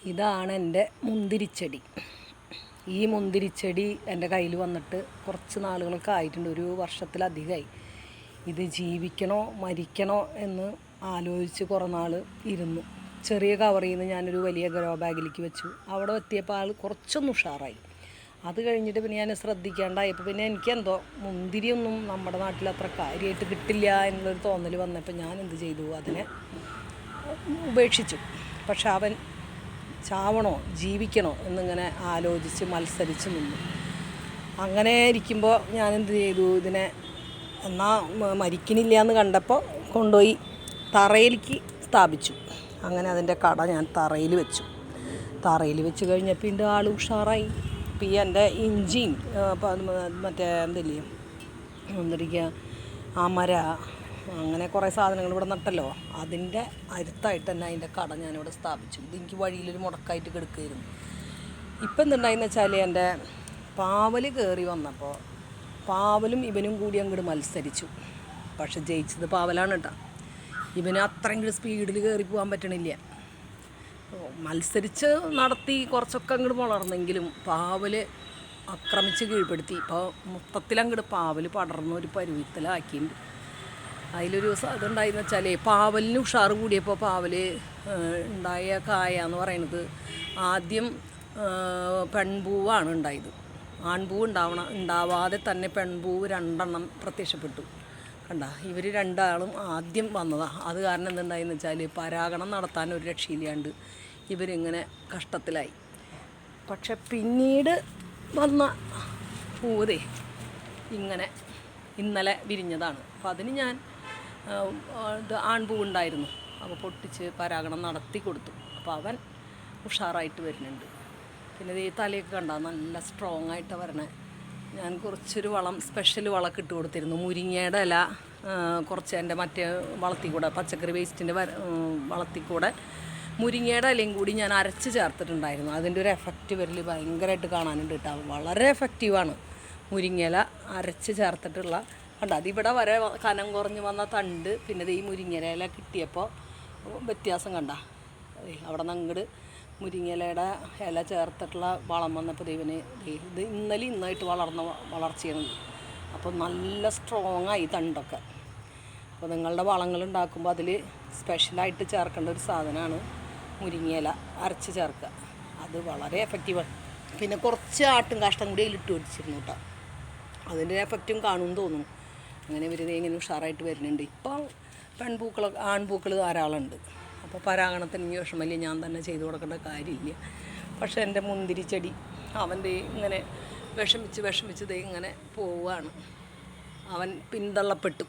ഇതാണ് എൻ്റെ മുന്തിരിച്ചെടി. ഈ മുന്തിരിച്ചെടി എൻ്റെ കയ്യിൽ വന്നിട്ട് കുറച്ച് നാളുകളൊക്കെ ആയിട്ടുണ്ട്, ഒരു വർഷത്തിലധികമായി. ഇത് ജീവിക്കണോ മരിക്കണോ എന്ന് ആലോചിച്ച് കുറേ നാൾ ഇരുന്നു. ചെറിയ കവറിൽ നിന്ന് ഞാനൊരു വലിയ ഗ്രോ ബാഗിലേക്ക് വെച്ചു. അവിടെ എത്തിയപ്പോൾ ആൾ കുറച്ചൊന്ന് ഉഷാറായി. അത് കഴിഞ്ഞിട്ട് പിന്നെ ഞാൻ ശ്രദ്ധിക്കാണ്ടായപ്പോൾ പിന്നെ എനിക്കെന്തോ മുന്തിരിയൊന്നും നമ്മുടെ നാട്ടിൽ അത്ര കാര്യമായിട്ട് കിട്ടില്ല എന്നുള്ളൊരു തോന്നൽ വന്നപ്പോൾ ഞാൻ എന്ത് ചെയ്തു, അതിനെ ഉപേക്ഷിച്ചു. പക്ഷെ അവൻ ചാവണോ ജീവിക്കണോ എന്നിങ്ങനെ ആലോചിച്ച് മത്സരിച്ച് നിന്നു. അങ്ങനെ ഇരിക്കുമ്പോൾ ഞാൻ എന്ത് ചെയ്തു, ഇതിനെ എന്നാൽ മരിക്കണില്ല എന്ന് കണ്ടപ്പോൾ കൊണ്ടുപോയി തറയിലേക്ക് സ്ഥാപിച്ചു. അങ്ങനെ അതിൻ്റെ കട ഞാൻ തറയിൽ വെച്ചു. തറയിൽ വെച്ച് കഴിഞ്ഞപ്പോൾ ഇതിൻ്റെ ആൾ ഉഷാറായി. ഇപ്പം ഈ എൻ്റെ ഇഞ്ചിയും മറ്റേ എന്തില്ലേ മുന്തിരിക്ക അമര അങ്ങനെ കുറേ സാധനങ്ങൾ ഇവിടെ നട്ടല്ലോ, അതിൻ്റെ അടുത്തായിട്ട് തന്നെ അതിൻ്റെ കട ഞാനിവിടെ സ്ഥാപിച്ചു. ഇതെനിക്ക് വഴിയിലൊരു മുടക്കായിട്ട് കിടക്കുകയായിരുന്നു. ഇപ്പം എന്തുണ്ടായെന്ന് വെച്ചാൽ എൻ്റെ പാവൽ കയറി വന്നപ്പോൾ പാവലും ഇവനും കൂടി അങ്ങോട്ട് മത്സരിച്ചു. പക്ഷെ ജയിച്ചത് പാവലാണ് കേട്ടോ. ഇവന് അത്രയും സ്പീഡിൽ കയറി പോകാൻ പറ്റണില്ല. മത്സരിച്ച് നടത്തി കുറച്ചൊക്കെ അങ്ങോട്ട് വളർന്നെങ്കിലും പാവൽ ആക്രമിച്ച് കീഴ്പ്പെടുത്തി. ഇപ്പോൾ മൊത്തത്തിലങ്ങോട്ട് പാവൽ പടർന്ന ഒരു പരുവത്തിലാക്കിയിട്ടുണ്ട്. അതിലൊരു ഇതുണ്ടായെന്ന് വെച്ചാൽ പാവലിന് ഉഷാറ് കൂടിയപ്പോൾ പാവൽ ഉണ്ടായ കായ എന്ന് പറയുന്നത് ആദ്യം പെൺപൂവാണ് ഉണ്ടായത്. ആൺപൂവ് ഉണ്ടാവാതെ തന്നെ പെൺപൂവ് 2 പ്രത്യക്ഷപ്പെട്ടു. കണ്ട, ഇവർ രണ്ടാളും ആദ്യം വന്നതാണ്. അത് കാരണം എന്തുണ്ടായെന്ന് വെച്ചാൽ പരാഗണം നടത്താൻ ഒരു രക്ഷയില്ലാണ്ട് ഇവരിങ്ങനെ കഷ്ടത്തിലായി. പക്ഷെ പിന്നീട് വന്ന പൂവതേ ഇങ്ങനെ ഇന്നലെ വിരിഞ്ഞതാണ്. അപ്പോൾ അതിന് ഞാൻ ആൺപൂവുണ്ടായിരുന്നു, അപ്പോൾ പൊട്ടിച്ച് പരാഗണം നടത്തി കൊടുത്തു. അപ്പോൾ അവൻ ഉഷാറായിട്ട് വരുന്നുണ്ട്. പിന്നെ ഈ തലയൊക്കെ കണ്ട നല്ല സ്ട്രോങ് ആയിട്ട് വരണേ. ഞാൻ കുറച്ചൊരു സ്പെഷ്യൽ വളമൊക്കെ ഇട്ട് കൊടുത്തിരുന്നു. മുരിങ്ങയുടെ ഇല കുറച്ച് എൻ്റെ മറ്റേ വളത്തിൽ കൂടെ, പച്ചക്കറി വേസ്റ്റിൻ്റെ വളത്തിൽ കൂടെ മുരിങ്ങയുടെ ഇലയും കൂടി ഞാൻ അരച്ച് ചേർത്തിട്ടുണ്ടായിരുന്നു. അതിൻ്റെ ഒരു എഫക്റ്റ് വരൽ ഭയങ്കരമായിട്ട് കാണാനുണ്ട് കേട്ടോ. വളരെ എഫക്റ്റീവാണ് മുരിങ്ങയില അരച്ച് ചേർത്തിട്ടുള്ള. കണ്ട, അതിവിടെ വരെ കനം കുറഞ്ഞ് വന്ന തണ്ട്, പിന്നെ ഈ മുരിങ്ങയില കിട്ടിയപ്പോൾ വ്യത്യാസം കണ്ട. അവിടെ നിന്ന് അങ്ങോട്ട് മുരിങ്ങയിലയുടെ ഇല ചേർത്തിട്ടുള്ള വളം വന്നപ്പോൾ ദൈവന് ഇത് ഇന്നായിട്ട് വളർച്ചയാണ്. അപ്പോൾ നല്ല സ്ട്രോങ്ങായി തണ്ടൊക്കെ. അപ്പോൾ നിങ്ങളുടെ വളങ്ങളുണ്ടാക്കുമ്പോൾ അതിൽ സ്പെഷ്യലായിട്ട് ചേർക്കേണ്ട ഒരു സാധനമാണ് മുരിങ്ങയില അരച്ച് ചേർക്കുക. അത് വളരെ എഫക്റ്റീവാണ്. പിന്നെ കുറച്ച് ആട്ടും കാഷ്ടം കൂടി അതിലിട്ട് വെച്ചിരുന്നു കേട്ടോ. അതിൻ്റെ എഫക്റ്റും കാണുമെന്ന് തോന്നുന്നു. അങ്ങനെ ഇവർ ഇങ്ങനെ ഉഷാറായിട്ട് വരുന്നുണ്ട്. ഇപ്പോൾ ആൺപൂക്കൾ ധാരാളമുണ്ട്. അപ്പോൾ പരാഗണത്തിന് ഇനി വിഷമമില്ല, ഞാൻ തന്നെ ചെയ്തു കൊടുക്കേണ്ട കാര്യമില്ല. പക്ഷേ എൻ്റെ മുന്തിരിച്ചെടി അവൻ്റെ ഇങ്ങനെ വിഷമിച്ച് ഇങ്ങനെ പോവുകയാണ്. അവൻ പിന്തള്ളപ്പെട്ടു.